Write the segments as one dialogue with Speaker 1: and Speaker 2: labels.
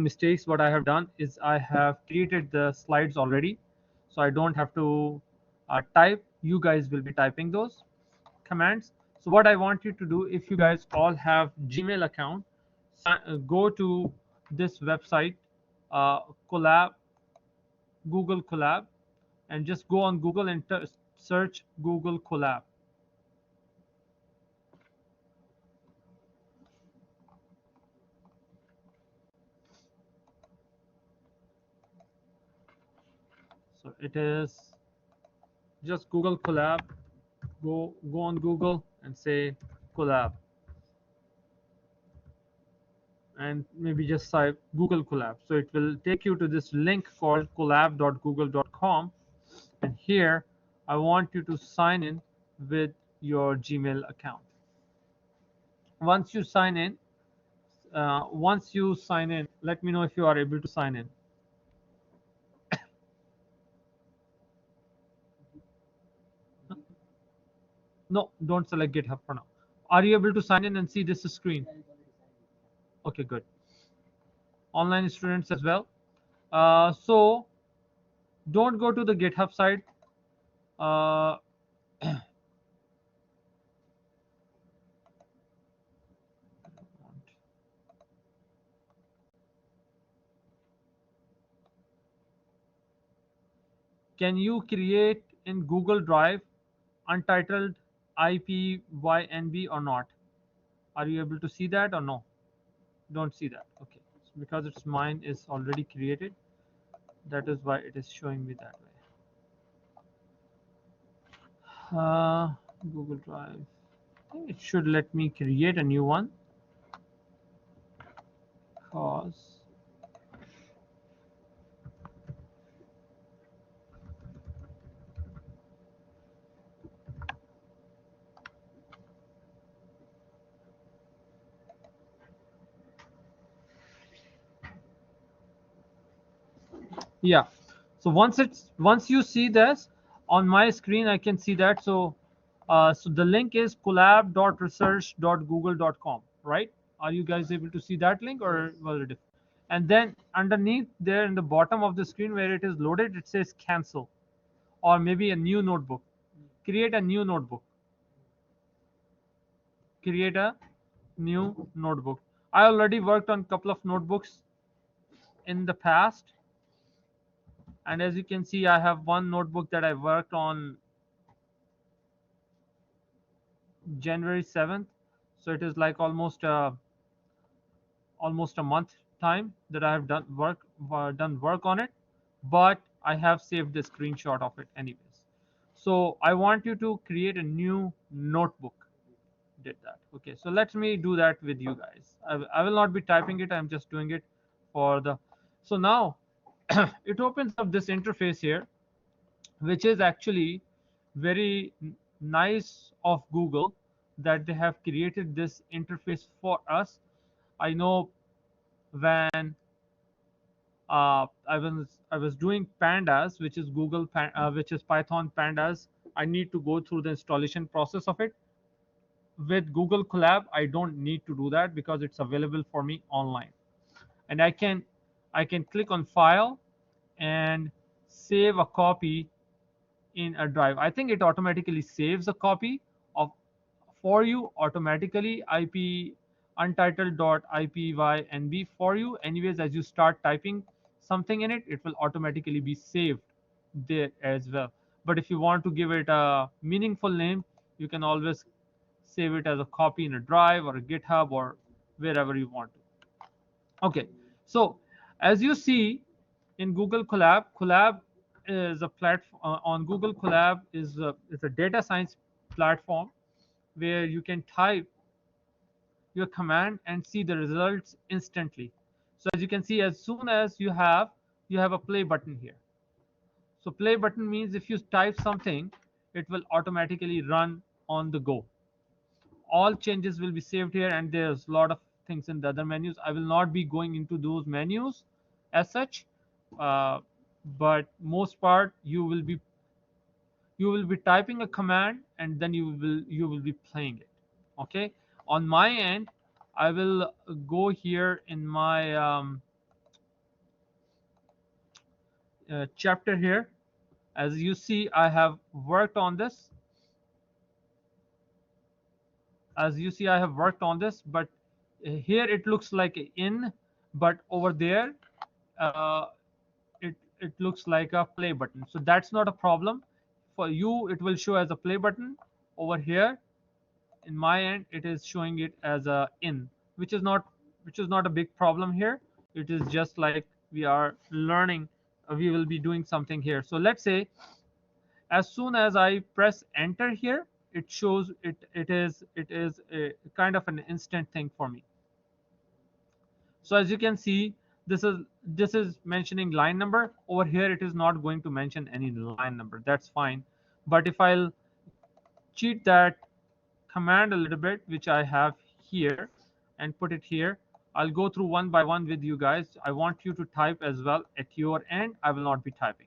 Speaker 1: mistakes, what I have done is I have created the slides already, so I don't have to type. You guys will be typing those commands. So what I want you to do, if you guys all have Gmail account, go to this website, collab, Google Collab, and just go on Google and search Google Collab. So it is just Google Collab. Go on Google and say collab, and maybe just type Google Collab. So it will take you to this link called collab.google.com, and here I want you to sign in with your Gmail account. Once you sign in, let me know if you are able to sign in. No, don't select GitHub for now. Are you able to sign in and see this screen? Okay, good. Online students as well. So don't go to the GitHub site. Uh, can you create in Google Drive untitled IPYNB or not? Are you able to see that or no? Don't see that. Okay. Because it's mine is already created. That is why it is showing me that way. Google Drive. It should let me create a new one. Cause yeah. So once you see this on my screen, I can see that. So so the link is collab.research.google.com, right? Are you guys able to see that link, or was it different? And then underneath there in the bottom of the screen where it is loaded, it says cancel, or maybe a new notebook. Create a new notebook. Create a new notebook. I already worked on a couple of notebooks in the past, and as you can see, I have one notebook that I worked on January 7th. So it is like almost a month time that I have done work on it, but I have saved the screenshot of it anyways. So I want you to create a new notebook. Did that. Okay, so let me do that with you guys. I will not be typing it. I'm just doing it for the. So now it opens up this interface here, which is actually very nice of Google that they have created this interface for us. I know when I was doing pandas, which is which is Python pandas, I need to go through the installation process of it. With Google Colab, I don't need to do that because it's available for me online, and I can click on file and save a copy in a drive. I think it automatically saves a copy of for you automatically IP untitled.ipynb for you. Anyways, as you start typing something in it, it will automatically be saved there as well. But if you want to give it a meaningful name, you can always save it as a copy in a drive or a GitHub or wherever you want to. Okay, so as you see in Google Colab, Colab is a platform on Google Colab is a data science platform where you can type your command and see the results instantly. So as you can see, as soon as you have a play button here. So play button means if you type something, it will automatically run on the go. All changes will be saved here, and there's a lot of things in the other menus. I will not be going into those menus as such, uh, but most part you will be typing a command and then you will be playing it. Okay, on my end I will go here in my chapter here. As you see, I have worked on this. As you see, I have worked on this, but here it looks like a in, but over there uh, it looks like a play button. So that's not a problem. For you, it will show as a play button. Over here, in my end, it is showing it as a in, which is not a big problem here. It is just like we are learning. We will be doing something here. So let's say as soon as I press enter here, it shows it is a kind of an instant thing for me. So as you can see, this is mentioning line number. Over here it is not going to mention any line number. That's fine. But if I'll cheat that command a little bit, which I have here, and put it here, I'll go through one by one with you guys. I want you to type as well at your end. I will not be typing.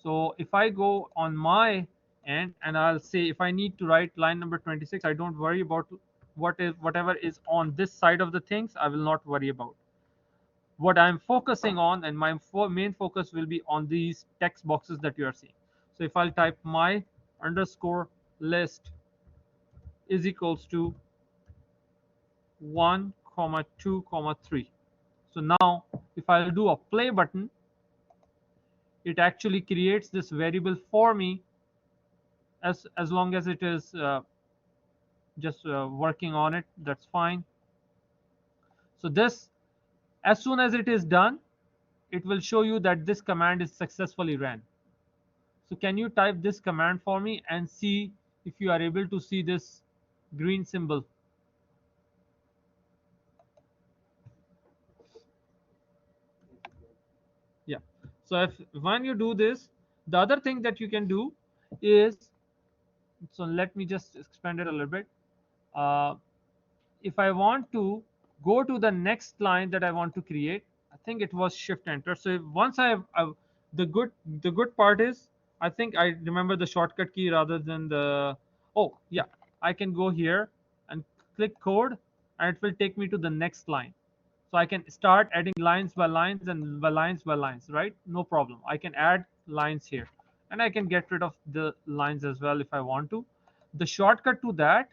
Speaker 1: So if I go on my end and I'll say if I need to write line number 26, I don't worry about whatever is on this side of the things. I will not worry about. What I'm focusing on, and my main focus will be on these text boxes that you are seeing. So if I'll type my underscore list is equals to 1 comma 2 comma 3. So now if I'll do a play button, it actually creates this variable for me, as long as it is just working on it. That's fine. So this, as soon as it is done, it will show you that this command is successfully ran. So can you type this command for me and see if you are able to see this green symbol? Yeah. So if when you do this, the other thing that you can do is, so let me just expand it a little bit. Uh, if I want to go to the next line that I want to create, I think it was shift enter. So once the good part is, I think I remember the shortcut key rather than the, oh yeah, I can go here and click code, and it will take me to the next line. So I can start adding lines by lines and by lines by lines, right? No problem. I can add lines here, and I can get rid of the lines as well if I want to. The shortcut to that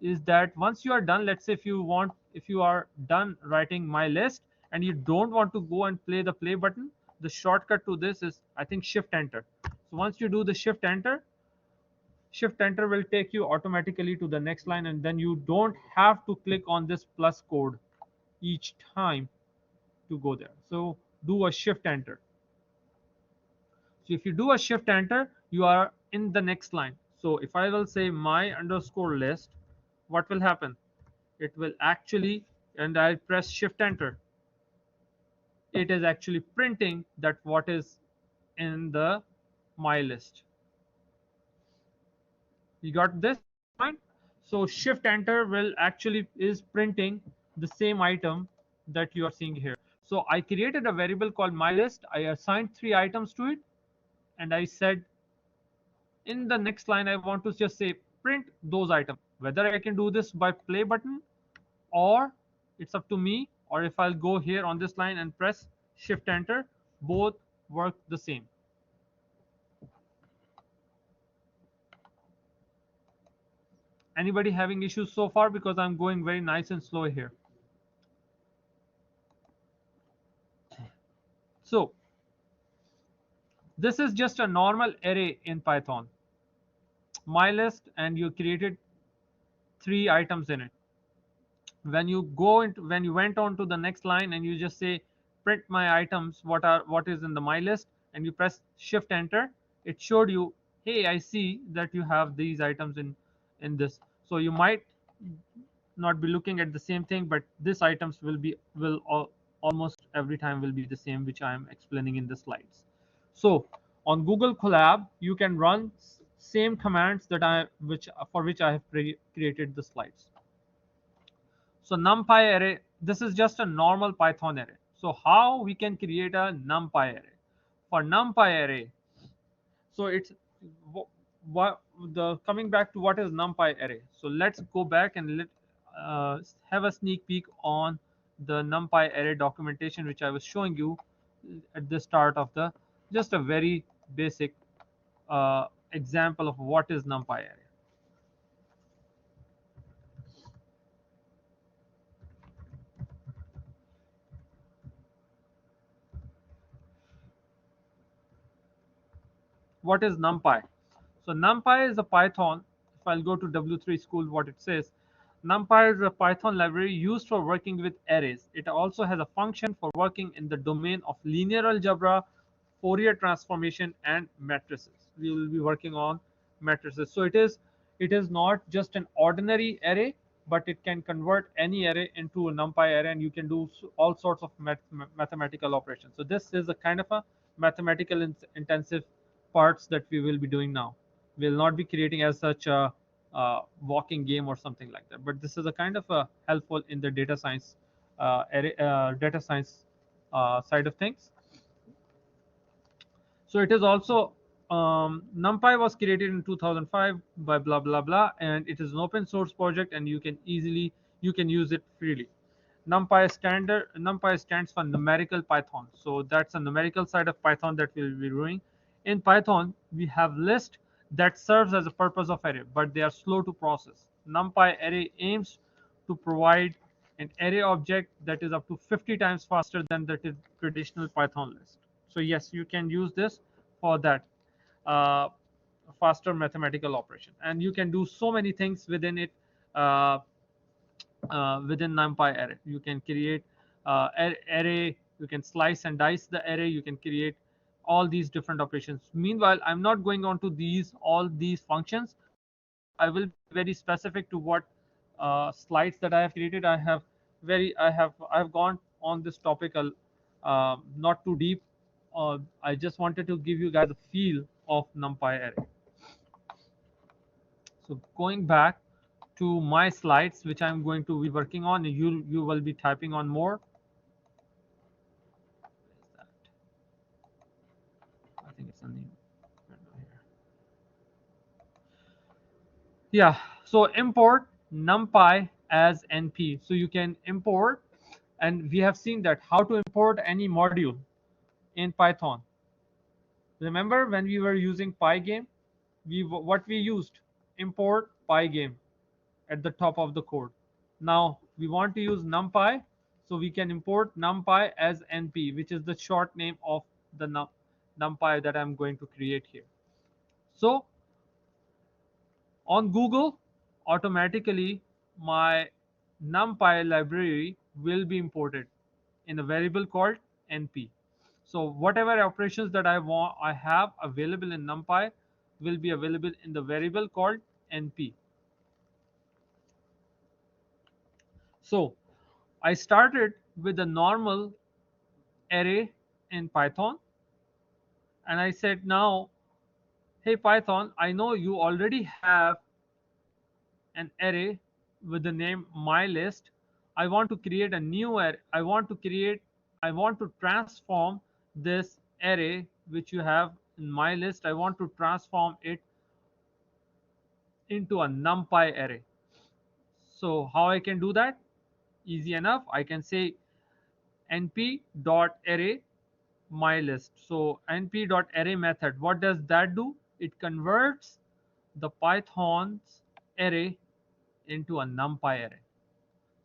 Speaker 1: is that once you are done, let's say if you are done writing my list and you don't want to go and play the play button, the shortcut to this is, I think, shift enter. So once you do the shift enter will take you automatically to the next line, and then you don't have to click on this plus code each time to go there. So do a shift enter. So if you do a shift enter, you are in the next line. So if I will say my underscore list, what will happen? It will actually, and I press shift enter, it is actually printing that what is in the my list. You got this point? So shift enter will actually is printing the same item that you are seeing here. So I created a variable called my list. I assigned 3 items to it, and I said in the next line I want to just say print those items. Whether I can do this by play button, or it's up to me, or if I'll go here on this line and press shift enter, both work the same. Anybody having issues so far? Because I'm going very nice and slow here. So this is just a normal array in Python, my list, and you created 3 items in it. When you went on to the next line and you just say print my items, what is in the my list, and you press shift enter, it showed you, hey, I see that you have these items in this. So you might not be looking at the same thing, but this items will almost every time will be the same, which I am explaining in the slides. So on Google Colab you can run same commands that for which I have created the slides. So NumPy array, this is just a normal Python array. So how we can create a NumPy array? For NumPy array, so it's what the coming back to what is NumPy array. So let's go back and have a sneak peek on the NumPy array documentation, which I was showing you at the start of the Just a very basic example of what is NumPy array. What is NumPy? So NumPy is a Python. If I'll go to W3 School, what it says, NumPy is a Python library used for working with arrays. It also has a function for working in the domain of linear algebra, Fourier transformation, and matrices. We will be working on matrices. So it is not just an ordinary array, but it can convert any array into a NumPy array, and you can do all sorts of mathematical operations. So this is a kind of a mathematical intensive parts that we will be doing now. We'll not be creating as such a walking game or something like that, but this is a kind of a helpful in the data science side of things. So it is also NumPy was created in 2005 by blah blah blah, and it is an open source project, and you can use it freely. NumPy stands for numerical Python. So that's a numerical side of Python that we'll be doing. In Python, we have list that serves as a purpose of array, but they are slow to process. NumPy array aims to provide an array object that is up to 50 times faster than the traditional Python list. So yes, you can use this for that uh, faster mathematical operation, and you can do so many things within it. Uh, Within NumPy array, you can create array. You can slice and dice the array. You can create all these different operations. Meanwhile, I'm not going on to all these functions. I will be very specific to what slides that I have created. I have gone on this topic not too deep. I just wanted to give you guys a feel of NumPy array. So going back to my slides, which I'm going to be working on, you will be typing on more. Is that? I think it's a new window here. Yeah. So import NumPy as NP. So you can import, and we have seen that how to import any module in Python. Remember when we were using Pygame, what we used, import Pygame at the top of the code. Now we want to use NumPy, so we can import NumPy as NP, which is the short name of the NumPy that I'm going to create here. So on Google, automatically my NumPy library will be imported in a variable called NP. So whatever operations that I have available in NumPy will be available in the variable called NP. So I started with a normal array in Python, and I said, now, hey Python, I know you already have an array with the name mylist. I want to create a new array. I want to transform this array which you have in mylist. I want to transform it into a NumPy array. So how I can do that? Easy enough. I can say np.array mylist. So np.array method, what does that do? It converts the Python's array into a NumPy array.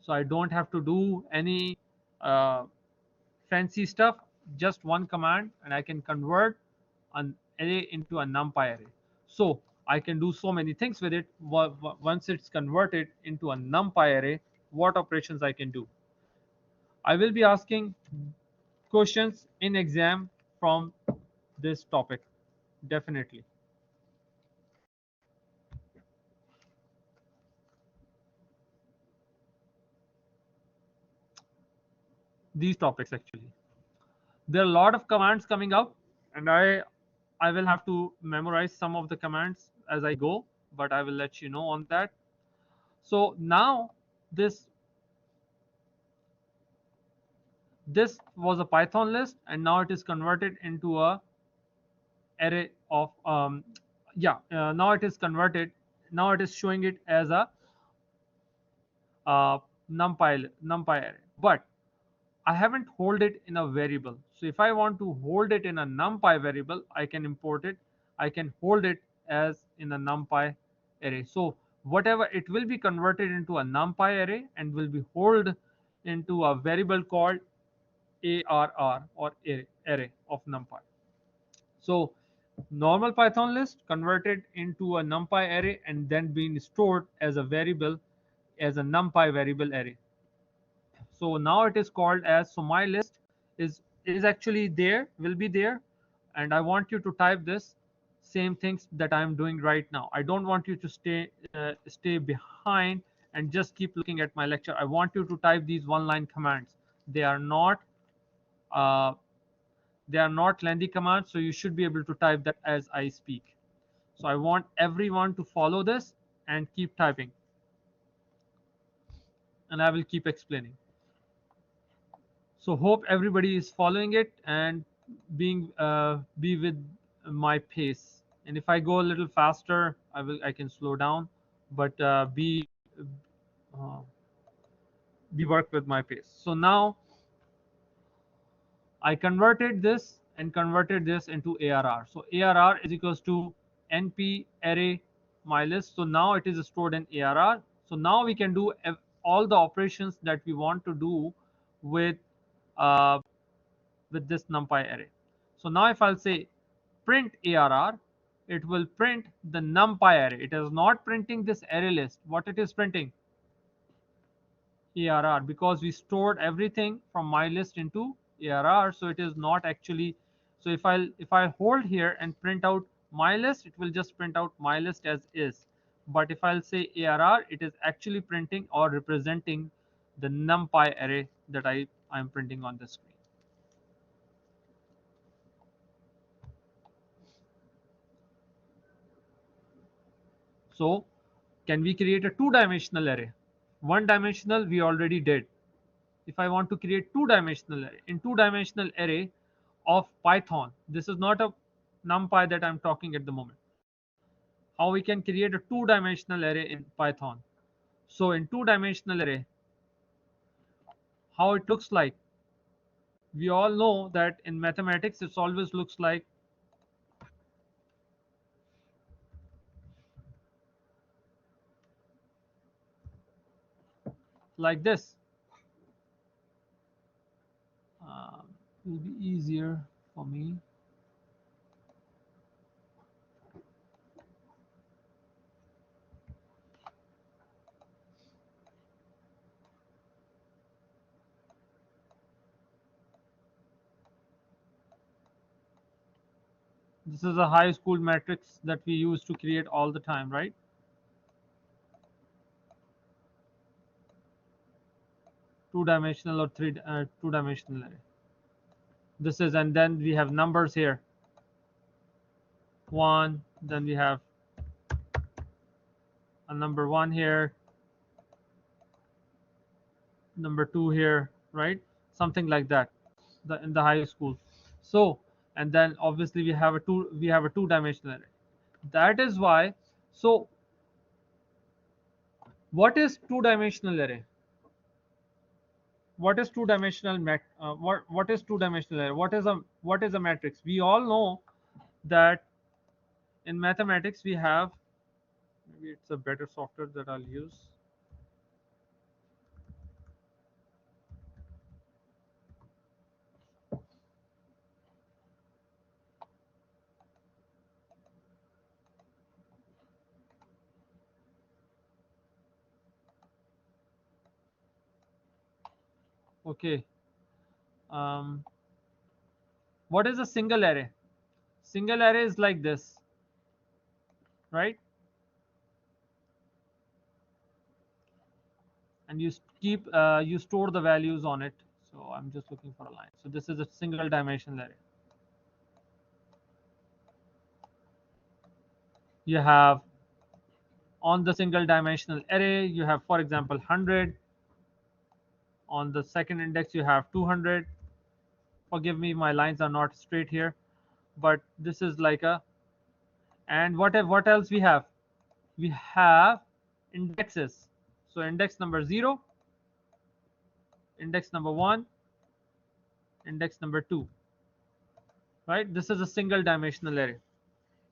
Speaker 1: So I don't have to do any uh, fancy stuff. Just one command, and I can convert an array into a NumPy array. So I can do so many things with it. Once it's converted into a NumPy array, what operations I can do? I will be asking questions in exam from this topic, definitely. These topics actually. There are a lot of commands coming up, and I will have to memorize some of the commands as I go, but I will let you know on that. So now this this was a Python list, and now it is converted into a array of yeah. Now it is converted. Now it is showing it as a NumPy array. But I haven't hold it in a variable. So if I want to hold it in a NumPy variable, I can import it. I can hold it as in a NumPy array. So whatever, it will be converted into a NumPy array and will be hold into a variable called ARR, or array of NumPy. So normal Python list converted into a NumPy array and then being stored as a variable, as a NumPy variable array. So now it is called as, so my list is actually there, will be there, and I want you to type this same things that I'm doing right now. I don't want you to stay behind and just keep looking at my lecture. I want you to type these one line commands. They are not uh, they are not lengthy commands, so you should be able to type that as I speak. So I want everyone to follow this and keep typing, and I will keep explaining. So hope everybody is following it and being be with my pace. And if I go a little faster, I can slow down, but uh, be work with my pace. So now I converted this and converted this into ARR. So ARR is equals to NP array my list. So now it is stored in ARR. So now we can do all the operations that we want to do with uh, with this NumPy array. So now if I'll say print ARR, it will print the NumPy array. It is not printing this array list. What it is printing? ARR, because we stored everything from my list into ARR, so it is not actually. So if I hold here and print out my list, it will just print out my list as is. But if I'll say ARR, it is actually printing or representing the NumPy array that I'm printing on the screen. So can we create a two-dimensional array? One dimensional we already did. If I want to create two-dimensional array, in two-dimensional array of Python, this is not a NumPy that I'm talking at the moment. How we can create a two-dimensional array in Python? So in two-dimensional array, how it looks like? We all know that in mathematics, it always looks like this. It will be easier for me. This is a high school matrix that we use to create all the time, right? Two-dimensional or two-dimensional array. This is, and then we have numbers here. One, then we have a number one here, number two here, right? Something like that, in the high school. So, and then obviously we have a two-dimensional array. That is why. So what is two-dimensional array? What is two-dimensional what is two-dimensional array? What is a matrix? We all know that in mathematics we have, maybe it's a better software that I'll use. Okay. um, what is a single array? Single array is like this, right? And you store the values on it. So I'm just looking for a line. So this is a single dimensional array. You have, on the single dimensional array, you have, for example, 100. On the second index you have 200. Forgive me, my lines are not straight here, but this is like a. And what else we have? We have indexes. So index number 0, index number 1, index number 2, right? This is a single dimensional array.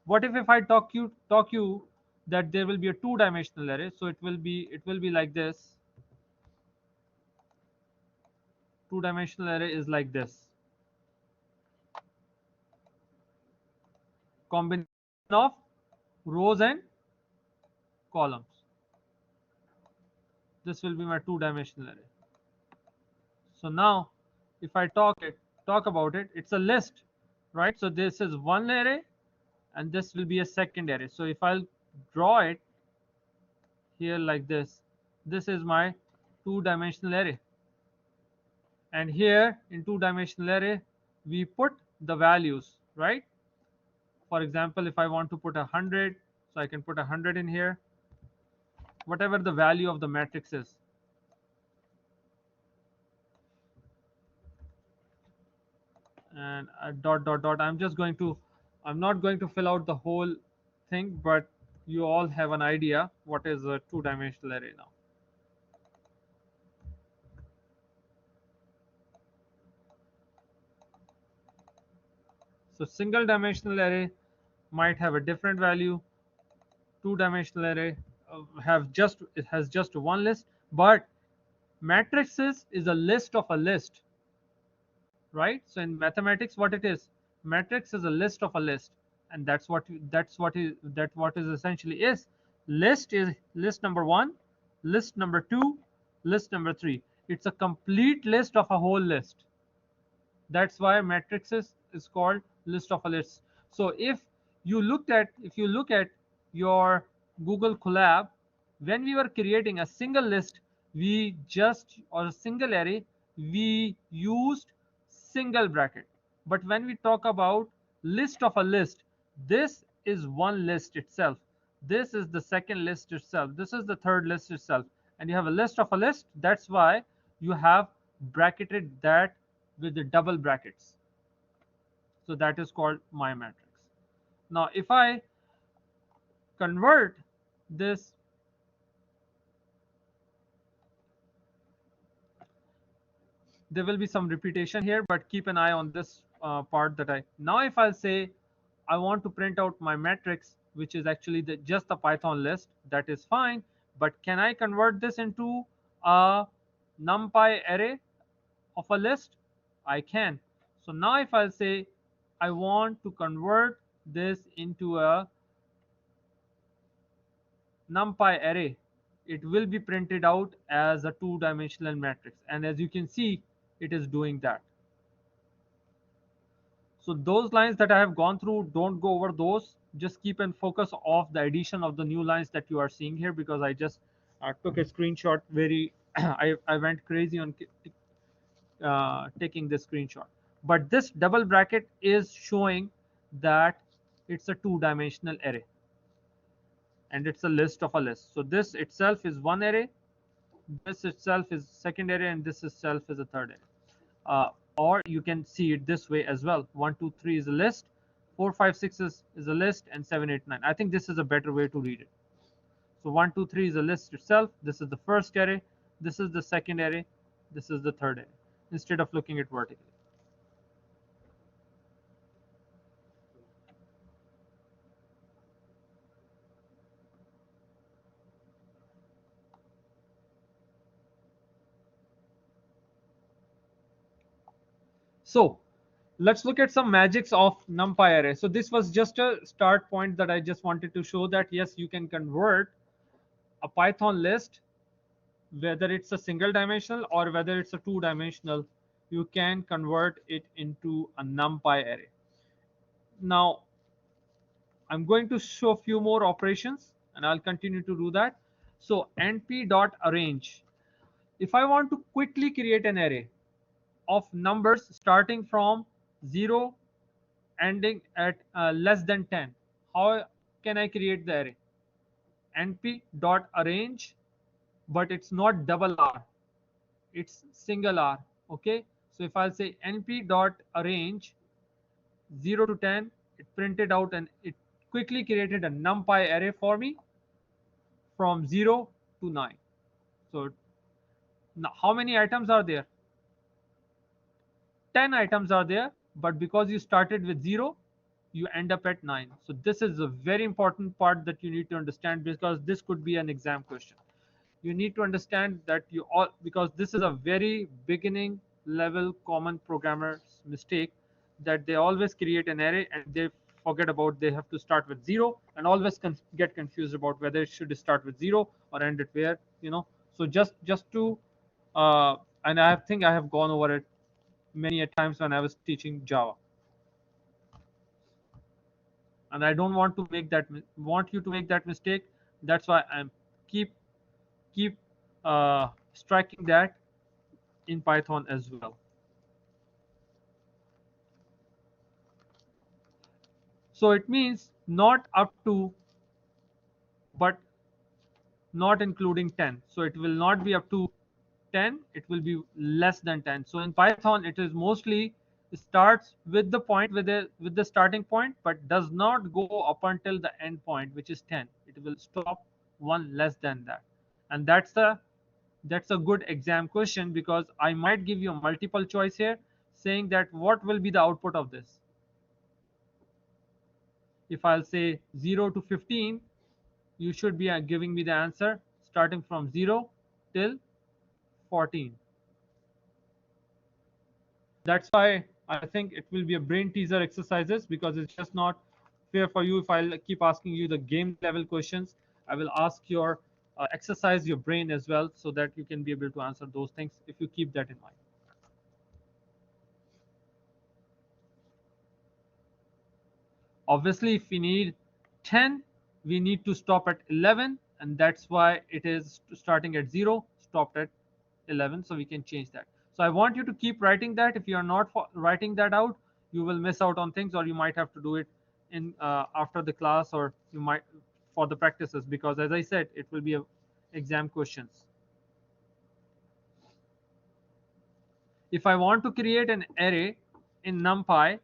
Speaker 1: What if I talk you that there will be a two dimensional array? So it will be like this. Two dimensional array is like this. Combination of rows and columns. This will be my two dimensional array. So now if I talk about it, it's a list, right? So this is one array and this will be a second array. So if I'll draw it here like this is my two dimensional array. And here in two dimensional array we put the values, right? For example, if I want to put 100, so I can put 100 in here, whatever the value of the matrix is. And dot dot dot, I'm not going to fill out the whole thing, but you all have an idea what is a two dimensional array now. So single dimensional array might have a different value. Two dimensional array it has just one list, but matrices is a list of a list, right? So in mathematics, what it is, matrix is a list of a list, and that's what is essentially is. List is list number 1, list number 2, list number 3. It's a complete list of a whole list. That's why matrices is called list of a list. So if you look at your Google Colab, when we were creating a single list, we just or a single array, we used single bracket. But when we talk about list of a list, this is one list itself, this is the second list itself, this is the third list itself, and you have a list of a list. That's why you have bracketed that with the double brackets. So that is called my matrix. Now if I convert this, there will be some repetition here, but keep an eye on this part that I now if I'll say I want to print out my matrix, which is actually just the Python list, that is fine. But can I convert this into a NumPy array of a list? I can. So now if I'll say I want to convert this into a NumPy array, it will be printed out as a two-dimensional matrix. And as you can see, it is doing that. So those lines that I have gone through, don't go over those. Just keep and focus of the addition of the new lines that you are seeing here, because I just took a screenshot very, I went crazy on taking this screenshot. But this double bracket is showing that it's a two-dimensional array. And it's a list of a list. So this itself is one array, this itself is second array, and this itself is a third array. Or you can see it this way as well. 1 2 3 is a list, 4 5 6 is a list, and 7 8 9. I think this is a better way to read it. So 1 2 3 is a list itself, this is the first array, this is the second array, this is the third array, instead of looking at vertically. So let's look at some magics of NumPy array. So this was just a start point that I just wanted to show that yes, you can convert a Python list, whether it's a single dimensional or whether it's a two dimensional, you can convert it into a NumPy array. Now I'm going to show a few more operations and I'll continue to do that. So np.arrange, if I want to quickly create an array of numbers starting from 0 ending at less than 10, how can I create the array? np.arrange, but it's not double R, it's single R. Okay, so if I'll say np.arrange 0 to 10, it printed out and it quickly created a NumPy array for me from 0 to 9. So now how many items are there? 10 items are there, but because you started with 0, you end up at 9. So this is a very important part that you need to understand, because this could be an exam question. You need to understand that you all, because this is a very beginning level common programmer's mistake, that they always create an array and they forget about they have to start with 0, and always get confused about whether it should start with 0 or end it where, so just to and I think I have gone over it many a times when I was teaching Java, and I don't want to make that want you to make that mistake. That's why I'm keep striking that in Python as well. So it means not up to, but not including 10. So it will not be up to 10, it will be less than 10. So in Python, it is mostly starts with the point, with the starting point, but does not go up until the end point, which is 10. It will stop one less than that. And that's a good exam question, because I might give you a multiple choice here, saying that what will be the output of this. If I'll say 0 to 15, you should be giving me the answer starting from 0 till 14. That's why I think it will be a brain teaser exercises, because it's just not fair for you if I keep asking you the game level questions. I will ask your exercise your brain as well, so that you can be able to answer those things if you keep that in mind. Obviously, if we need 10, we need to stop at 11, and that's why it is starting at 0, stopped at 11, so we can change that. So I want you to keep writing that. If you are not writing that out, you will miss out on things, or you might have to do it in after the class, or you might for the practices, because as I said, it will be exam questions. If I want to create an array in NumPy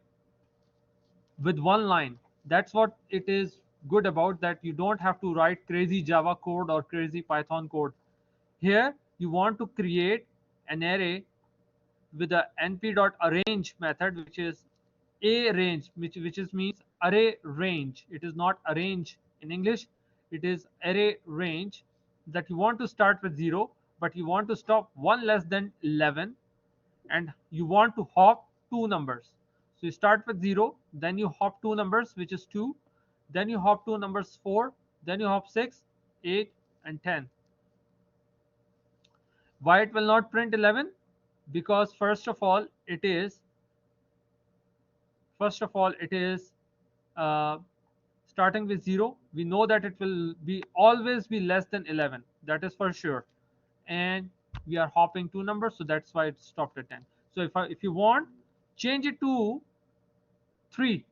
Speaker 1: with one line, that's what it is good about, that you don't have to write crazy Java code or crazy Python code. Here you want to create an array with a np.arrange method, which is a range, which is means array range. It is not arrange in English, it is array range, that you want to start with 0, but you want to stop one less than 11, and you want to hop two numbers. So you start with 0, then you hop two numbers, which is 2, then you hop two numbers 4, then you hop 6, 8, and 10. Why it will not print 11? Because first of all it is uh, starting with 0. We know that it will be always be less than 11, that is for sure, and we are hopping two numbers, so that's why it stopped at 10. So if you want, change it to 3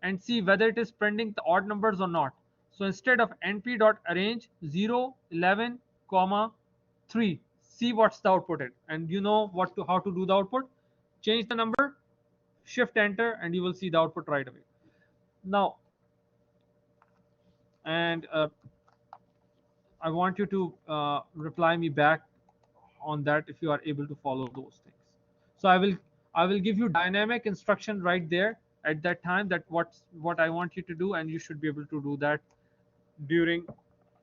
Speaker 1: and see whether it is printing the odd numbers or not. So instead of np.arrange 0 11 comma 3, see what's the output is, and you know how to do the output. Change the number, shift enter, and you will see the output right away. Now, and I want you to reply me back on that if you are able to follow those things. So I will give you dynamic instruction right there at that time, that what I want you to do, and you should be able to do that during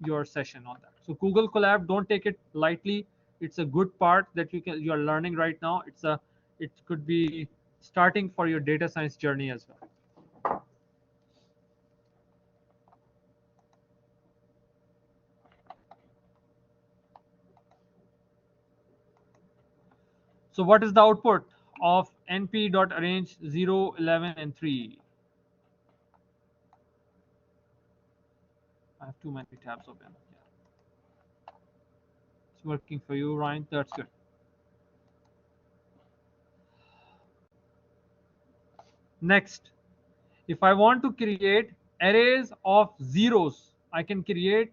Speaker 1: your session on that. So Google Colab, don't take it lightly. It's a good part that you are learning right now. It could be starting for your data science journey as well. So what is the output of np.arrange 0 11 and 3? I have too many tabs open. Yeah. It's working for you, Ryan. That's good. Next, if I want to create arrays of zeros, I can create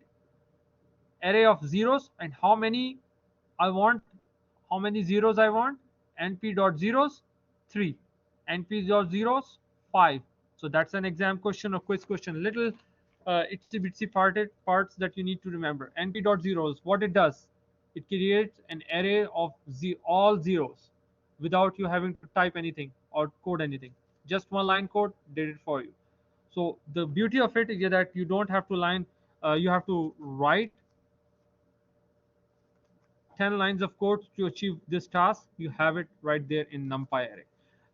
Speaker 1: array of zeros, and how many I want, how many zeros I want. Np.zeros 3, np.zeros 5. So that's an exam question or quiz question. Little itsy bitsy parts that you need to remember. Np.zeros, what it does, it creates an array of all zeros. without you having to type anything or code anything. Just one line code did it for you. So the beauty of it is that you don't have to you have to write 10 lines of code to achieve this task. You have it right there in NumPy array.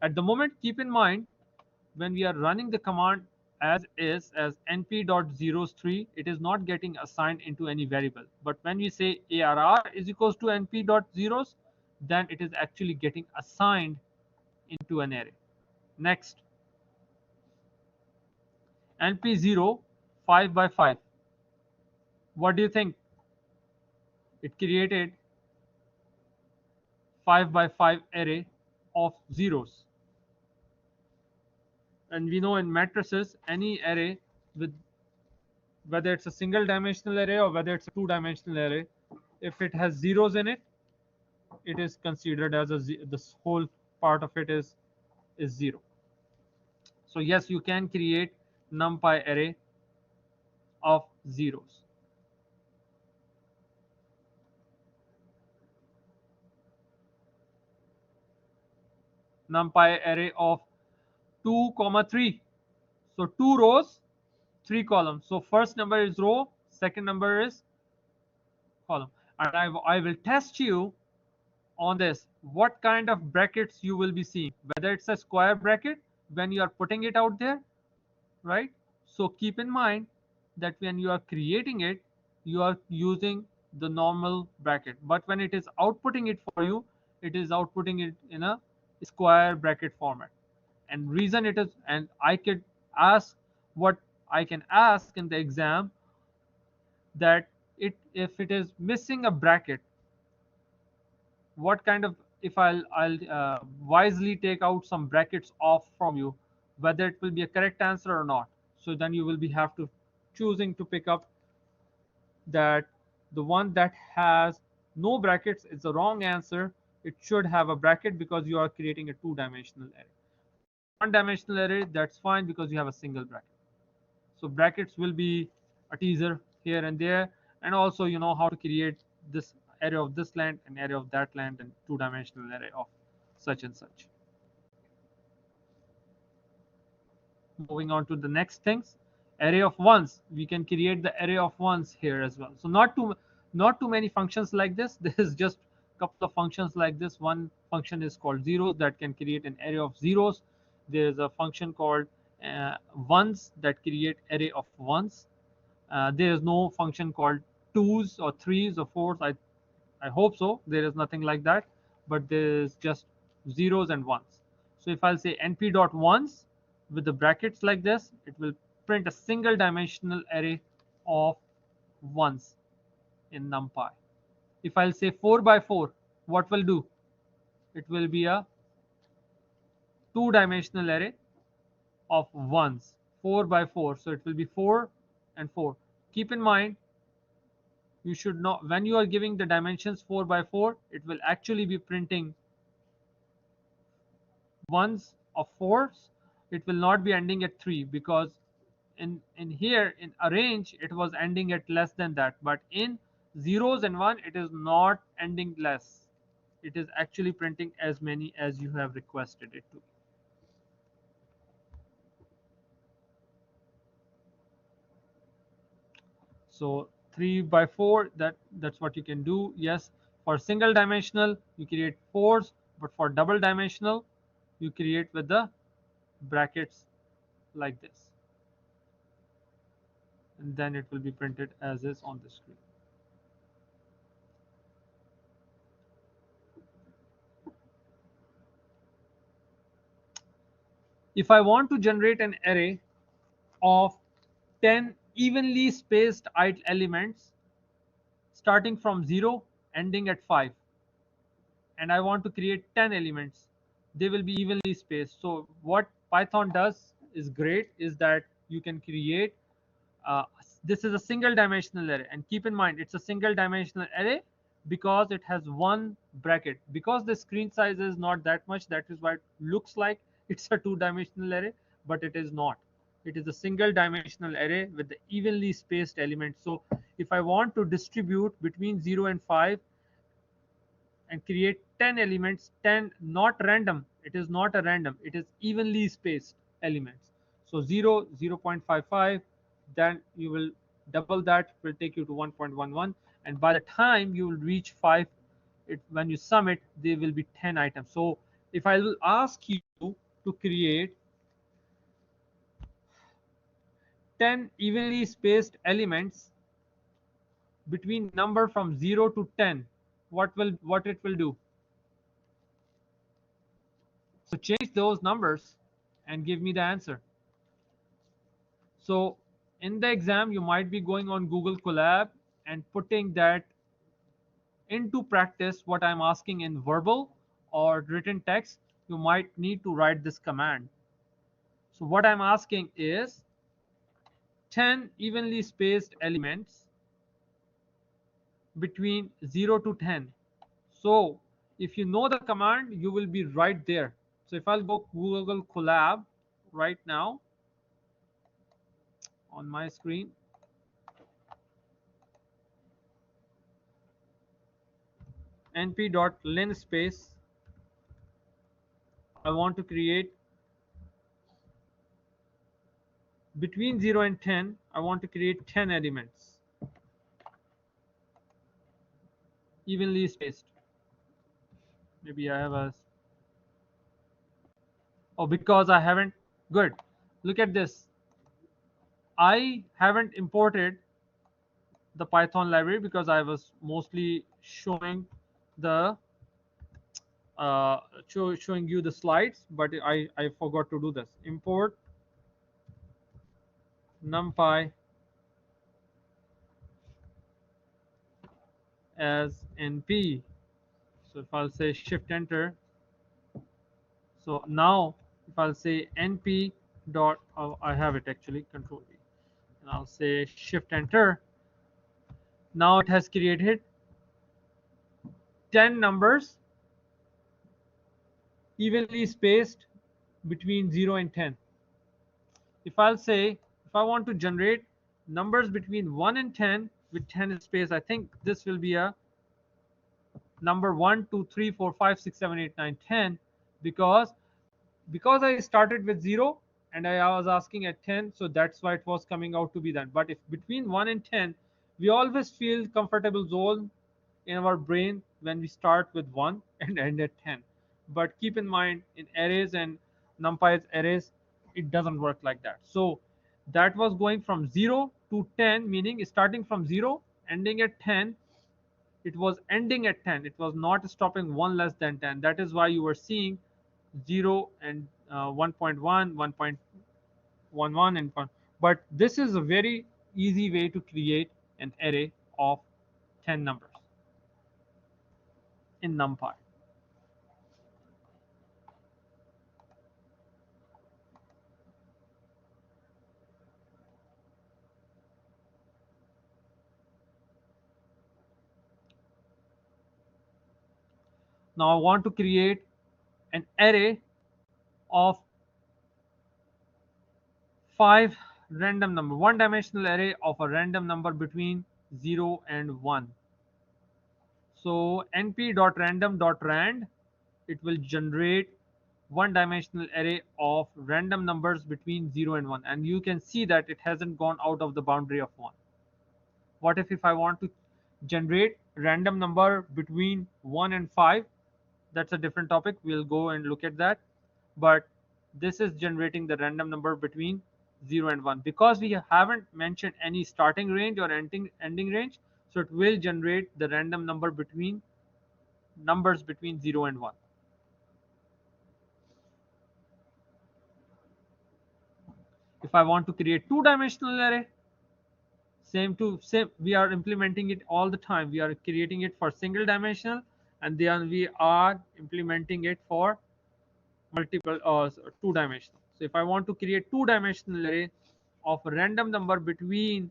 Speaker 1: At the moment, keep in mind, when we are running the command as np.zeros3, it is not getting assigned into any variable. But when we say arr is equals to np.zeros, then it is actually getting assigned into an array. Next, np0 5 by 5. What do you think? It created 5 by 5 array of zeros. And we know in matrices, any array with, whether it's a single dimensional array or whether it's a two dimensional array, if it has zeros in it, it is considered as this whole part of it is zero. So yes, you can create NumPy array of zeros. NumPy array of 2 comma 3. So 2 rows, 3 columns. So first number is row, second number is column. And I will test you on this, what kind of brackets you will be seeing, whether it's a square bracket when you are putting it out there, right? So keep in mind that when you are creating it, you are using the normal bracket, but when it is outputting it for you, it is outputting it in a square bracket format. And reason it is, and I could ask, what I can ask in the exam, that if it is missing a bracket, what kind of, if I'll wisely take out some brackets off from you, whether it will be a correct answer or not. So then you will be have to choosing to pick up that the one that has no brackets is the wrong answer. It should have a bracket because you are creating a two-dimensional array. One-dimensional array, that's fine because you have a single bracket. So brackets will be a teaser here and there, and also you know how to create this array of this length and array of that length and two-dimensional array of such and such. Moving on to the next things, array of ones. We can create the array of ones here as well. So not too many functions like this. This is just a couple of functions like this. One function is called zeros that can create an array of zeros. There is a function called ones that create array of ones. There is no function called twos or threes or fours. I hope so. There is nothing like that, but there is just zeros and ones. So if I'll say np.ones with the brackets like this, it will print a single dimensional array of ones in NumPy. If I'll say 4 by 4, what will do? It will be a two-dimensional array of ones, 4 by 4. So it will be 4 and 4. Keep in mind, you should not, when you are giving the dimensions 4 by 4, it will actually be printing ones of fours. It will not be ending at 3 because in here in arrange it was ending at less than that, but in zeros and 1 it is not ending less. It is actually printing as many as you have requested it to. So 3 by 4, that's what you can do. Yes, for single dimensional you create fours, but for double dimensional you create with the brackets like this, and then it will be printed as is on the screen. If I want to generate an array of 10 evenly spaced elements starting from 0 ending at 5, and I want to create 10 elements, they will be evenly spaced. So what Python does is great, is that you can create this is a single dimensional array, and keep in mind it's a single dimensional array because it has one bracket. Because the screen size is not that much, that is why it looks like it's a two-dimensional array, but it is not. It is a single dimensional array with the evenly spaced elements. So if I want to distribute between 0 and 5 and create 10 elements, 10 not random, it is not a random, it is evenly spaced elements. So 0, 0.55, then you will double that, will take you to 1.11, and by the time you will reach 5, when you sum it, there will be 10 items. So if I will ask you to create 10 evenly spaced elements between number from 0 to 10, what it will do? So change those numbers and give me the answer. So in the exam, you might be going on Google Colab and putting that into practice, what I'm asking in verbal or written text. You might need to write this command. So what I'm asking is 10 evenly spaced elements between 0 to 10. So if you know the command, you will be right there. So if I'll go Google Colab right now on my screen, np.linspace, I want to create between 0 and 10, I want to create 10 elements evenly spaced. Maybe I have a, oh, because I haven't, good. Look at this. I haven't imported the Python library because I was mostly showing the showing you the slides, but I forgot to do this. Import NumPy as NP. So if I'll say Shift Enter, so now if I'll say NP dot, oh, I have it actually, Control V, and I'll say Shift Enter. Now it has created 10 numbers evenly spaced between 0 and 10. If I'll say, if I want to generate numbers between 1 and 10 with 10 space, I think this will be a number 1, 2, 3, 4, 5, 6, 7, 8, 9, 10, because I started with 0 and I was asking at 10, so that's why it was coming out to be that. But if between 1 and 10, we always feel comfortable zone in our brain when we start with 1 and end at 10. But keep in mind, in arrays and NumPy's arrays, it doesn't work like that. So that was going from 0 to 10, meaning starting from 0 ending at 10. It was ending at 10, it was not stopping one less than 10. That is why you were seeing 0 and 1.1, 1.11 and 1. But this is a very easy way to create an array of 10 numbers in NumPy. Now I want to create an array of 5 random number, one dimensional array of a random number between 0 and 1. So np.random.rand, it will generate one dimensional array of random numbers between 0 and 1, and you can see that it hasn't gone out of the boundary of 1. What if I want to generate random number between 1 and 5? That's a different topic, we'll go and look at that. But this is generating the random number between 0 and 1, because we haven't mentioned any starting range or ending range, so it will generate the random number between numbers between 0 and 1. If I want to create two-dimensional array, same, we are implementing it all the time. We are creating it for single dimensional, and then we are implementing it for multiple two-dimensional. So if I want to create two-dimensional array of a random number between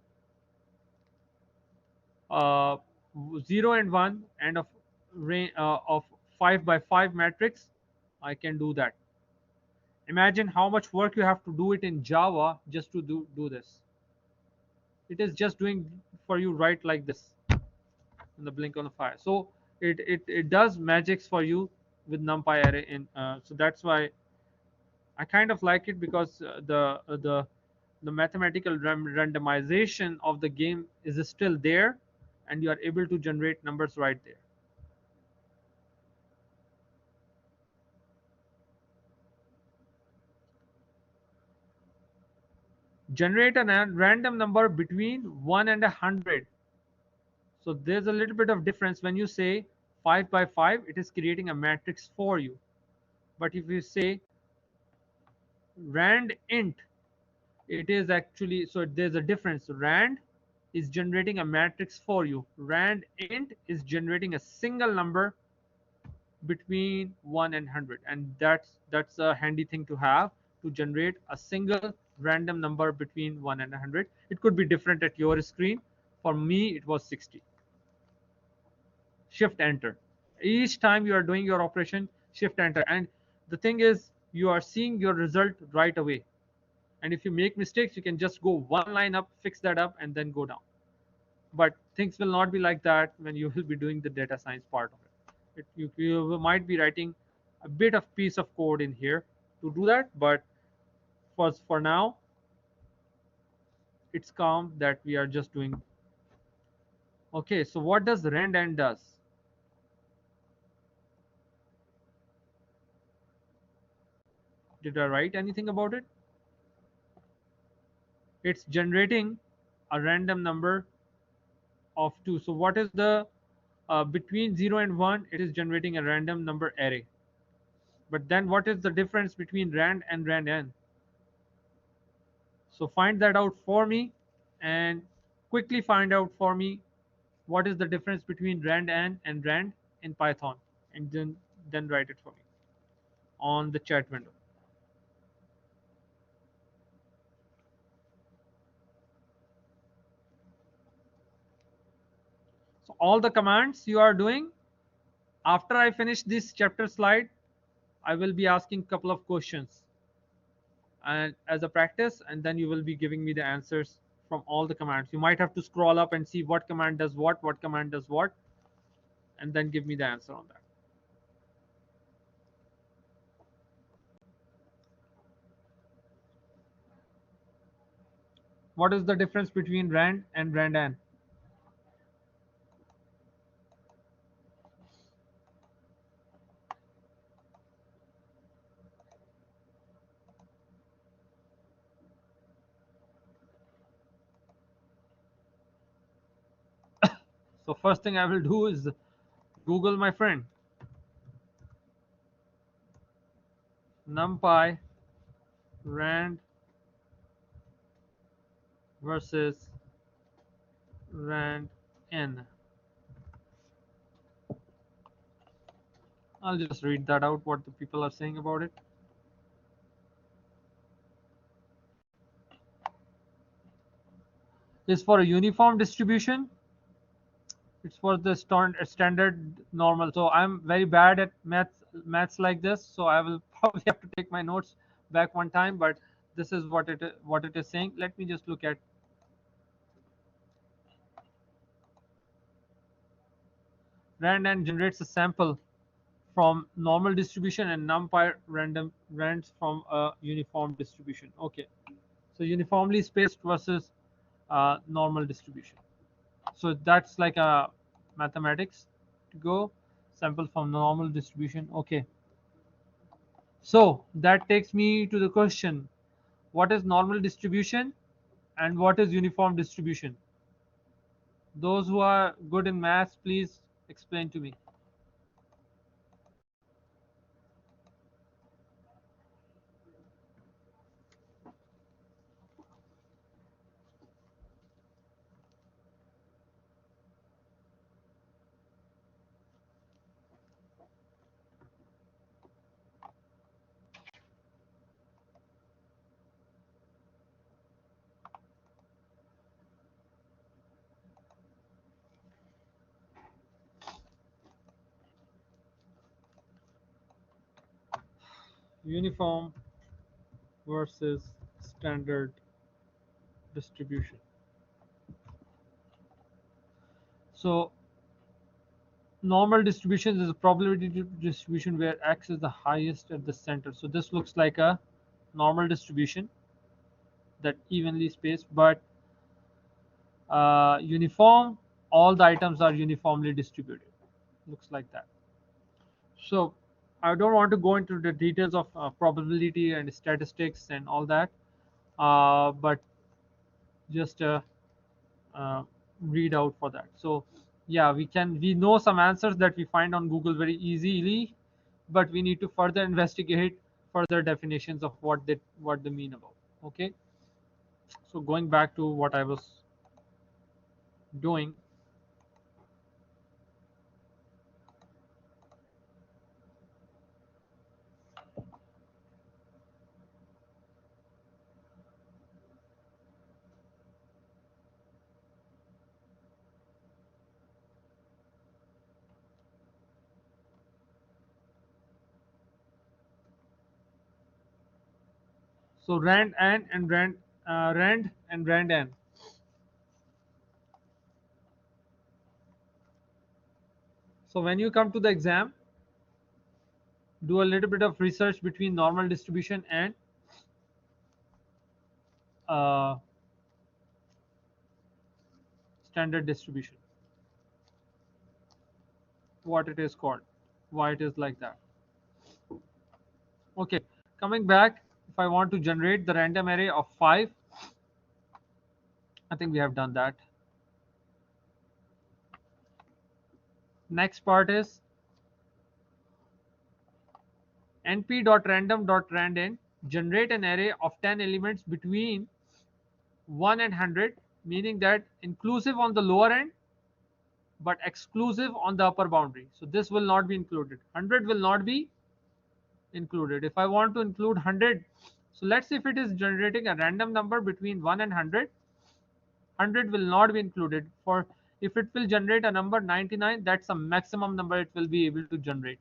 Speaker 1: uh, 0 and 1 and of 5 by 5 matrix, I can do that. Imagine how much work you have to do it in Java just to do this. It is just doing for you right like this in the blink of the fire. So It does magics for you with NumPy array in. So that's why I kind of like it, because the mathematical randomization of the game is still there, and you are able to generate numbers right there. Generate a random number between 1 and 100. So there's a little bit of difference. When you say 5 by 5, it is creating a matrix for you. But if you say rand int, it is actually, so there's a difference. Rand is generating a matrix for you. Rand int is generating a single number between 1 and 100, and that's a handy thing to have, to generate a single random number between 1 and 100. It could be different at your screen. For me it was 60. Shift enter. Each time you are doing your operation, shift enter, and the thing is, you are seeing your result right away. And if you make mistakes, you can just go one line up, fix that up, and then go down. But things will not be like that when you will be doing the data science part of you might be writing a bit of piece of code in here to do that, but for now it's calm that we are just doing. Okay, so what does rand and does? Did I write anything about it? It's generating a random number of 2. So what is the between 0 and 1, it is generating a random number array. But then what is the difference between rand and randn? So find that out for me, and quickly find out for me what is the difference between randn and rand in Python, and then write it for me on the chat window. So all the commands you are doing, after I finish this chapter slide, I will be asking a couple of questions and as a practice, and then you will be giving me the answers from all the commands. You might have to scroll up and see what command does what command does what, and then give me the answer on that. What is the difference between rand and randn? So first thing I will do is Google, my friend. NumPy rand versus rand n. I'll just read that out, what the people are saying about it. Is for a uniform distribution. It's for the standard normal. So I'm very bad at maths like this. So I will probably have to take my notes back one time. But this is what it is saying. Let me just look at. Randn generates a sample from normal distribution, and NumPy rands from a uniform distribution. Okay, so uniformly spaced versus normal distribution. So that's like a mathematics to go, sample from normal distribution. Okay, so that takes me to the question: what is normal distribution and what is uniform distribution? Those who are good in maths, please explain to me. Uniform versus standard distribution. So Normal distribution is a probability distribution where x is the highest at the center. So this looks like a normal distribution that evenly spaced, but uniform, all the items are uniformly distributed. Looks like that. So I don't want to go into the details of probability and statistics and all that, but just uh, read out for that. So yeah, we know some answers that we find on Google very easily, but we need to further investigate further definitions of what they mean about. Okay, so going back to what I was doing. So rand and rand n. So when you come to the exam, do a little bit of research between normal distribution and uh, standard distribution, what it is called, why it is like that. Okay, coming back, if I want to generate the random array of 5, I think we have done that. Next part is np.random.randn generate an array of 10 elements between 1 and 100, meaning that inclusive on the lower end but exclusive on the upper boundary. So this will not be included. 100 will not be included. If I want to include 100, so let's say if it is generating a random number between 1 and 100, 100 will not be included. For if it will generate a number 99, that's a maximum number it will be able to generate.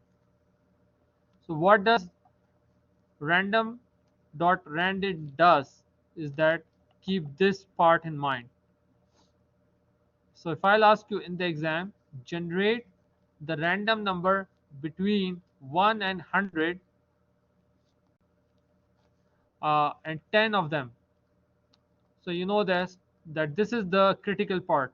Speaker 1: So what does random.random does is that keep this part in mind. So if I'll ask you in the exam, generate the random number between 1 and 100 and 10 of them. So you know this, that this is the critical part,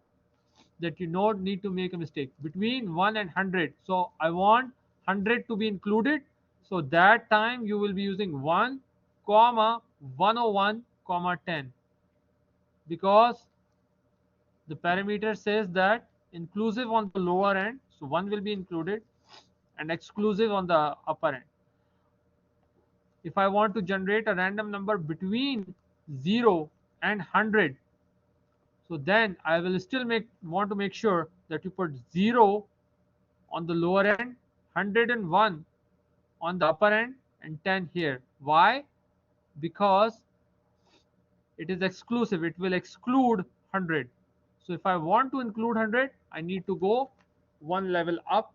Speaker 1: that you don't need to make a mistake between 1 and 100. So I want 100 to be included, so that time you will be using 1 comma 101 comma 10, because the parameter says that inclusive on the lower end, so 1 will be included, and exclusive on the upper end. If I want to generate a random number between 0 and 100, so then I will still want to make sure that you put 0 on the lower end, 101 on the upper end, and 10 here. Why? Because it is exclusive. It will exclude 100. So if I want to include 100, I need to go one level up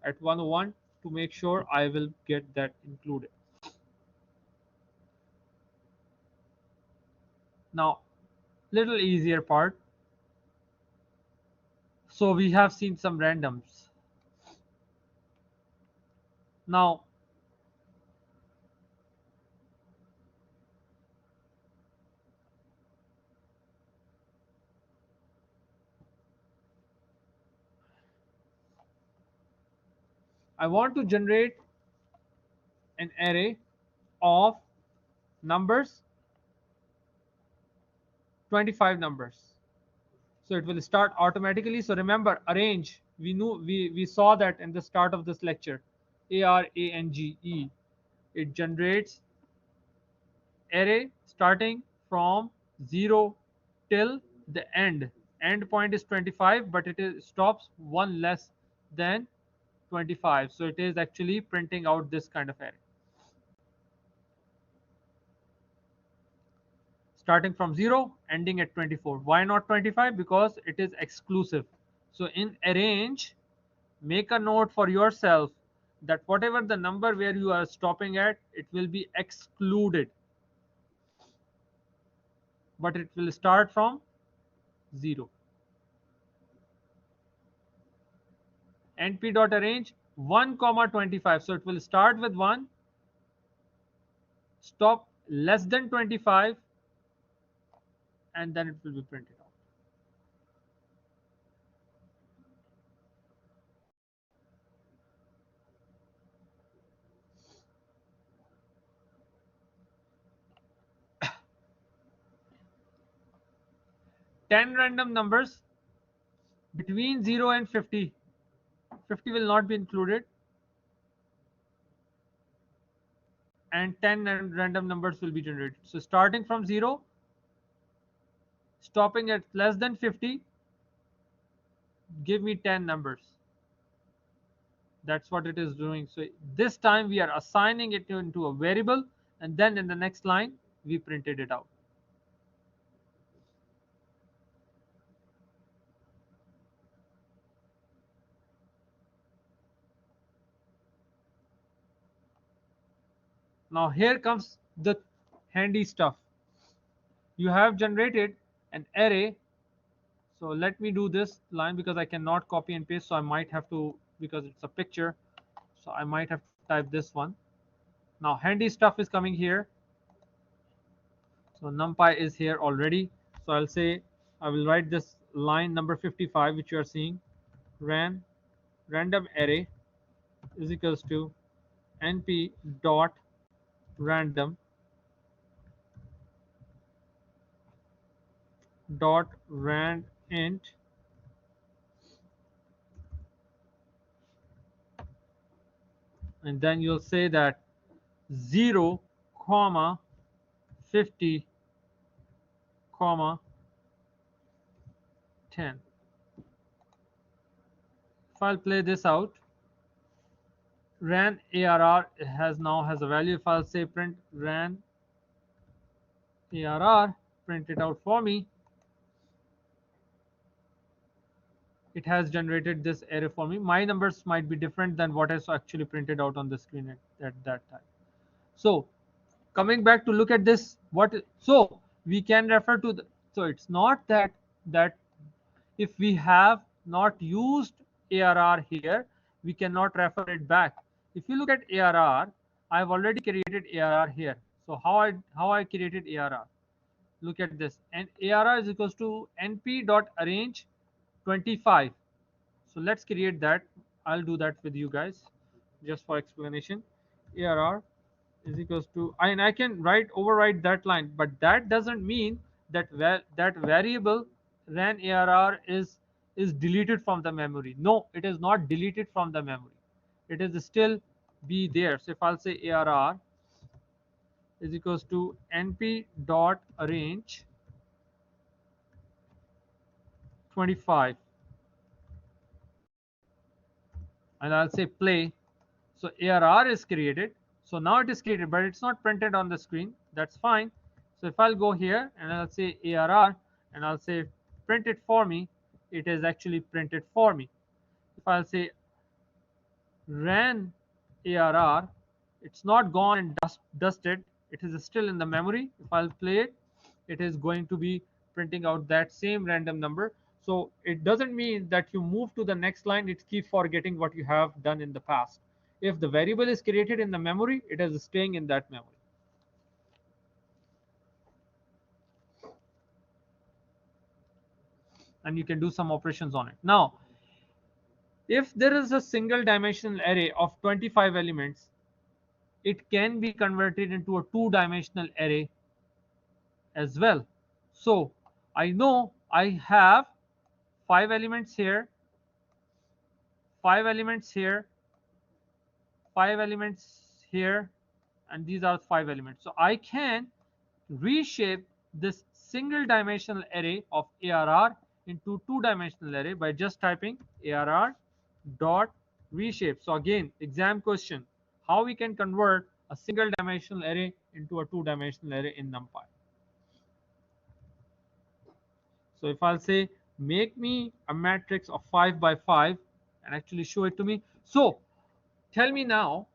Speaker 1: at 101 to make sure I will get that included. Now, little easier part. So we have seen some randoms. Now, I want to generate an array of numbers, 25 numbers. So it will start automatically. So remember, arrange, we saw that in the start of this lecture. ARANGE, it generates array starting from 0 till the end point is 25, but stops one less than 25. So it is actually printing out this kind of array starting from 0 ending at 24. Why not 25? Because it is exclusive. So in arrange, make a note for yourself that whatever the number where you are stopping at, it will be excluded, but it will start from 0. np.arrange 1 comma 25. So it will start with 1, stop less than 25, and then it will be printed out. Ten random numbers between 0 and 50. 50 will not be included, and 10 random numbers will be generated. So starting from 0, stopping at less than 50, give me 10 numbers. That's what it is doing. So this time we are assigning it into a variable, and then in the next line we printed it out. Now here comes the handy stuff. You have generated an array. So let me do this line because I cannot copy and paste, so I might have to, because it's a picture, so I might have to type this one. Now handy stuff is coming here. So NumPy is here already. So I'll say, I will write this line number 55, which you are seeing. Random array is equals to np dot random dot rand int, and then you'll say that 0 comma 50 comma 10. If I'll play this out, ran arr has a value. If I'll say print ran arr, print it out for me, it has generated this array for me. My numbers might be different than what is actually printed out on the screen at that time. So coming back to look at this, so we can refer to so it's not that if we have not used arr here, we cannot refer it back. If you look at arr, I have already created arr here. So how I created arr? Look at this, and arr is equals to np.arrange 25. So let's create that. I'll do that with you guys just for explanation. Arr is equals to, and I can override that line, but that doesn't mean that that variable ran arr is deleted from the memory. No, it is not deleted from the memory. It is still be there. So if I'll say arr is equals to np dot arrange 25, and I'll say play. So arr is created. So now it is created, but it's not printed on the screen. That's fine. So if I'll go here and I'll say arr and I'll say print it for me, it is actually printed for me. If I'll say ran arr, it's not gone and dusted. It is still in the memory. If I'll play it, it is going to be printing out that same random number. So it doesn't mean that you move to the next line, it keeps forgetting what you have done in the past. If the variable is created in the memory, it is staying in that memory. And you can do some operations on it. Now, if there is a single dimensional array of 25 elements, it can be converted into a two-dimensional array as well. So I know I have 5 elements here, 5 elements here, 5 elements here, and these are 5 elements. So I can reshape this single dimensional array of arr into two-dimensional array by just typing arr dot reshape. So again, exam question, how we can convert a single dimensional array into a two-dimensional array in NumPy. So if I'll say make me a matrix of 5 by 5 and actually show it to me. So tell me now,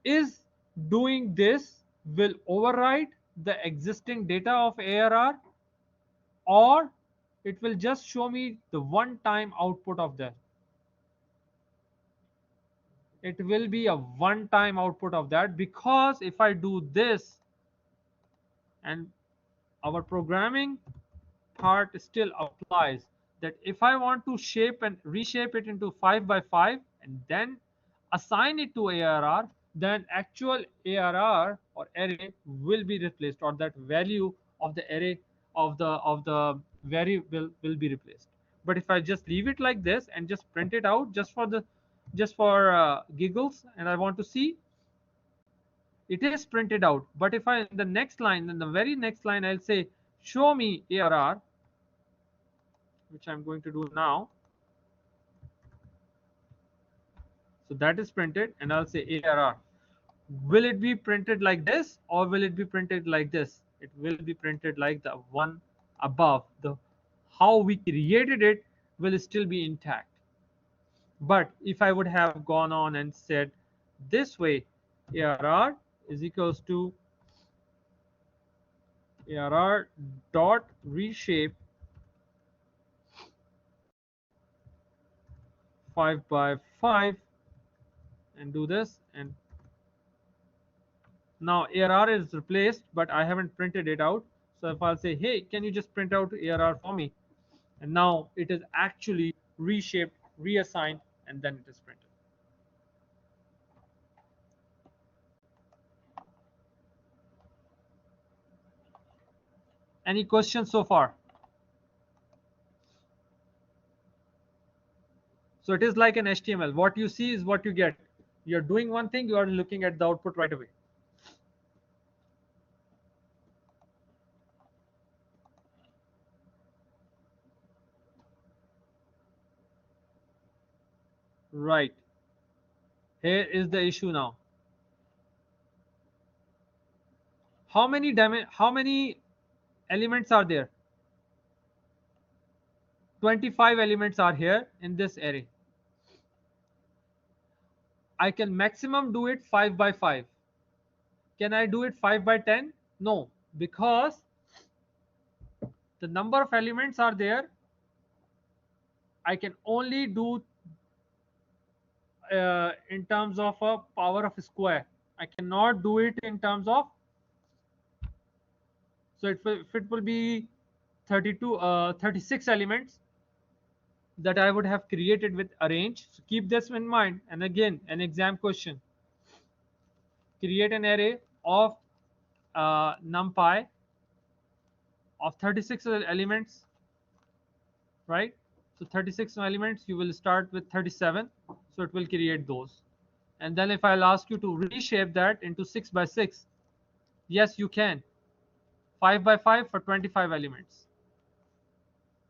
Speaker 1: is doing this will override the existing data of arr, or it will just show me the one-time output of that? it will be a one-time output of that, because if I do this, and our programming part still applies, that if I want to shape and reshape it into 5 by 5 and then assign it to ARR, then actual ARR or array will be replaced, or that value of the array of the variable will be replaced. But if I just leave it like this and just print it out just for giggles, and I want to see, it is printed out. But if I, in the next line, in the very next line, I'll say show me ARR, which I'm going to do now. So that is printed, and I'll say ARR. Will it be printed like this, or will it be printed like this? It will be printed like the one above. The how we created it will still be intact. But if I would have gone on and said this way, ARR is equals to ARR dot reshape 5 by 5, and do this, and now ARR is replaced, but I haven't printed it out. So if I'll say, hey, can you just print out ARR for me? And now it is actually reshaped, reassigned, and then it is printed. Any questions so far? So it is like an HTML. What you see is what you get. You're doing one thing, you are looking at the output right away. Right. Here is the issue now. How many elements are there? 25 elements are here in this array. I can maximum do it 5 by 5. Can I do it 5 by 10? No, because the number of elements are there. I can only do in terms of a power of a square. I cannot do it in terms of, so if it will be 36 elements that I would have created with arrange. So keep this in mind. And again, an exam question. Create an array of NumPy of 36 elements, right? So 36 elements, you will start with 37, so it will create those. And then if I'll ask you to reshape that into 6 by 6, yes, you can. 5 by 5 for 25 elements.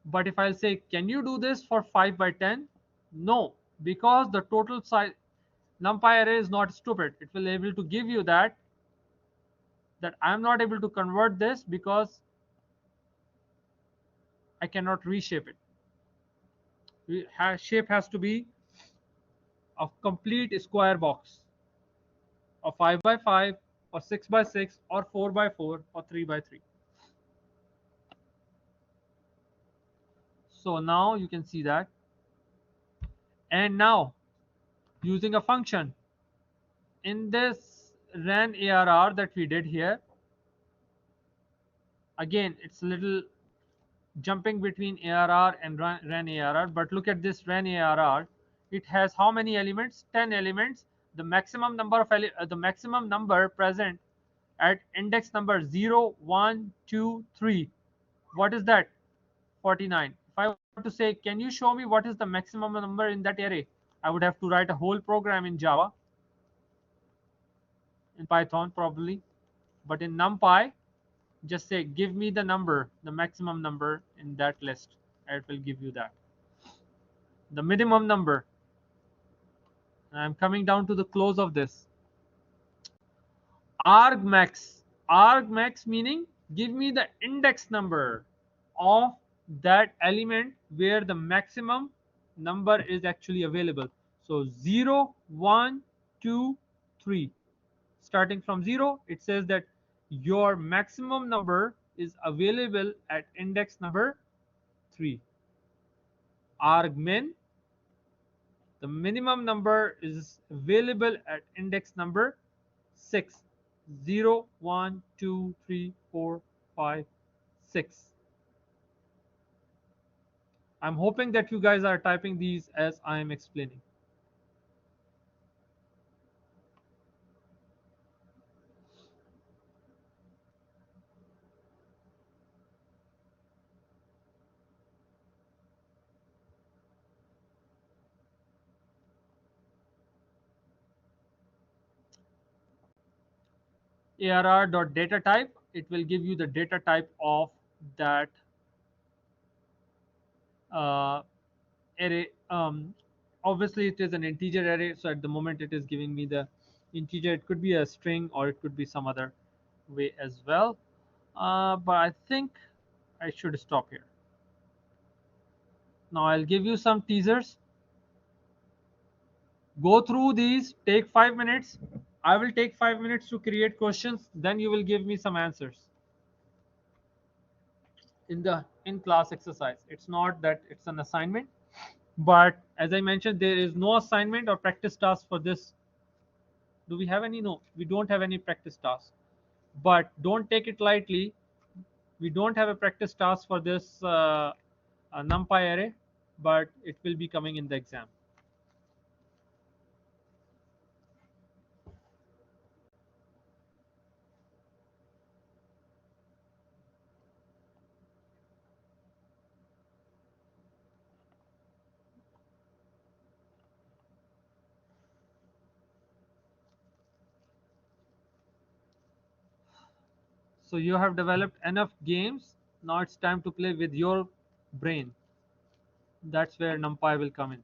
Speaker 1: But if I'll say, can you do this for 5 by 10? No, because the total size NumPy array is not stupid. It will able to give you that I'm not able to convert this because I cannot reshape it. Shape has to be a complete square box of 5 by 5 or 6 by 6 or 4 by 4 or 3 by 3. So now you can see that. And now using a function in this ran ARR that we did here, again it's a little jumping between ARR and ran ARR, but look at this ran ARR. It has how many elements? 10 elements. The maximum number of the maximum number present at index number 0, 1, 2, 3. What is that? 49. If I want to say, can you show me what is the maximum number in that array? I would have to write a whole program in Java, in Python probably, but in NumPy, just say, give me the number, the maximum number in that list. It will give you that. The minimum number. I'm coming down to the close of this. Argmax. Argmax meaning give me the index number of that element where the maximum number is actually available. So 0, 1, 2, 3. Starting from 0, it says that your maximum number is available at index number 3. Argmin The minimum number is available at index number 6. 0, 1, 2, 3, 4, 5, 6. I'm hoping that you guys are typing these as I am explaining. arr.data type, it will give you the data type of that uh, array. Obviously it is an integer array, so at the moment it is giving me the integer. It could be a string or it could be some other way as well, but I think I should stop here. Now I'll give you some teasers. Go through these, take 5 minutes. I will take 5 minutes to create questions, then you will give me some answers in the in class exercise. It's not that it's an assignment, but as I mentioned, there is no assignment or practice task for this. Do we have any? No, we don't have any practice task, but don't take it lightly. We don't have a practice task for this NumPy array, but it will be coming in the exam. So you have developed enough games. Now it's time to play with your brain. That's where NumPy will come in.